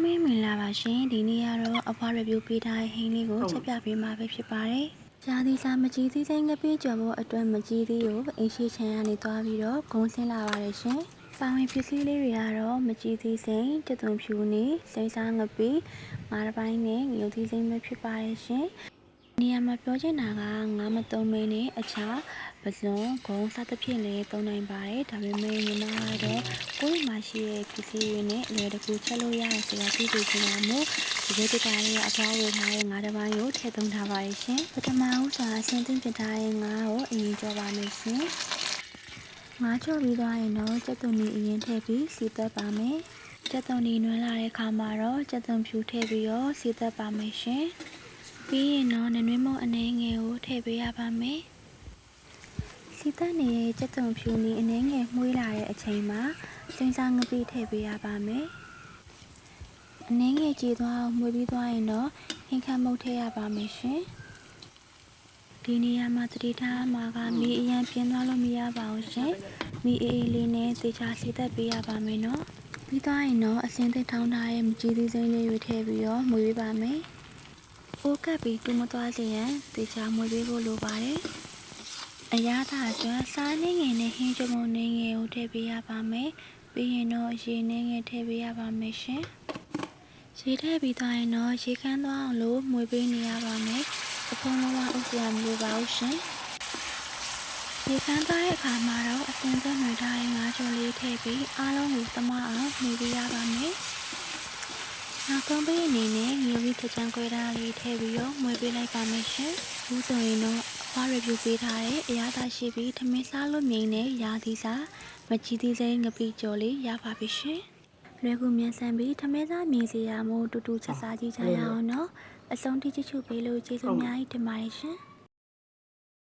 မင်းမင်လာပါရှင်ဒီနေ့ကတော့အဖွား review ပေးထားတဲ့ဟင်းလေးကိုချက်ပြပေးမှာပဲဖြစ်ပါတယ်။ဂျာဒီစာမကြီးသေးစိမ့်ငပိကြော်ဖို့အတွက်မကြီးသေးကိုအင်းရှိချန်ကနေသွားပြီးတော့ဂုံးဆင်းလာပါတယ်ရှင်။ပါဝင်ပစ္စည်းလေးတွေကတော့မကြီးသေးစိမ့်တသွန်ဖြူနေစိမ့်စားငပိမားပိုင်းနဲ့ငရုတ်သီးစိမ့်ပဲဖြစ်ပါတယ်ရှင်။နေရာမှာပြောချင်တာကငါးမသုံးမင်းနဲ့အခြားပစွန်ဂုံးစသဖြင့်လည်းသုံးနိုင်ပါတယ်ဒါပေမဲ့ညီမကတော့ကိုယ့်မှာရှိတဲ့ပစ္စည်းတွေနဲ့အလွယ်တကူချက်လို့ရတယ်ဆိုတာသိသိချင်တာမို့ဒီလိုတကားလေးအဖွားဝယ်ထားတဲ့ငါးတစ်ပိုင်းကိုထည့်သွင်းထားပါတယ်ရှင်ပထမဦးစွာဆင်းသွင်းပြထားတဲ့ငါးကိုအရင်ကြောပါမယ်ရှင်ငါးကြောပြီးသွားရင်တော့ကြက်သွန်နီအရင်ထည့်ပြီးစီသက်ပါမယ်ကြက်သွန်နီနွမ်းလာတဲ့အခါမှာတော့ကြက်သွန်ဖြူထည့်ပြီးတော့စီသက်ပါမယ်ရှင်ပြီးရင်တော့နွေးမုံအနေငယ်ကိုထည့်ပေးရပါမယ်စီသက်နေတဲ့ကြက်သွန်ဖြူနီအနေငယ်မှုေးလာတဲ့အချိန်မှာစိမ့်စားငပိထည့်ပေးရပါမယ်အနေငယ်ကြည်သွားအောင်မှုေးပြီးသွားရင်တော့ဟင်းခမ်းမုတ်ထည့်ရပါမယ်ရှင်ဒီနေရာမှာသတိထားမှာကမီးအရန်ပြင်းသွားလို့မရပါဘူးရှင်မီးအေးအေးလေးနဲ့သေချာစီသက်ပေးရပါမယ်နော်ပြီးသွားရင်တော့အစင်းသစ်ထောင်းထားတဲ့မကြီးသေးစိမ့်လေးတွေထည့်ပြီးတော့မှုေးပေးပါမယ်အိုးကပ်ပြီးတူမသွားစေရန်သေချာမှုေးပေးဖို့လိုပါတယ်အရသာအတွက်စားနှင်းငယ်နဲ့ဟင်းကြုံမုံနှင်းငယ်ကိုထည့်ပေးရပါမယ်ပြီးရင်တော့ရေနှင်းငယ်ထည့်ပေးရပါမယ်ရှင်ရေထည့်ပြီးသွားရင်တော့ရေခမ်းသွားအောင်လို့မှုေးပေးနေရပါမယ်အဖုံးလုံးဝဥစရာမလိုပါဘူးရှင်ရေခမ်းသွားတဲ့အခါမှာတော့အစင်းသက်နှွေထားတဲ့ငါးကြော်လေးထည့်ပြီးအားလုံးကိုသမအောင်မှုေးပေးရပါမယ်နောက်ဆုံးပေးအနေနဲ့ငရုတ်သီးချမ်းခွဲထားလေးထည့်ပြီးတော့မှုေးပေးလိုက်ပါမယ်ရှင်။အခုဆိုရင်တော့အဖွား review ပေးထားတဲ့အရာသာရှိပြီးထမင်းစားလို့မြိန်တဲ့ရာသီစားမကြီးသေးစိမ့်ငပိကြော်လေးရပါပြီရှင်။လွယ်ကူမြန်ဆန်ပြီးထမင်းစားမြင်စေရမို့တူတူချက်စားကြည့်ကြရအောင်နော်။အဆုံးထိချစ်ချူပေးလို့ကျေးဇူးအများကြီးတင်ပါတယ်ရှင်။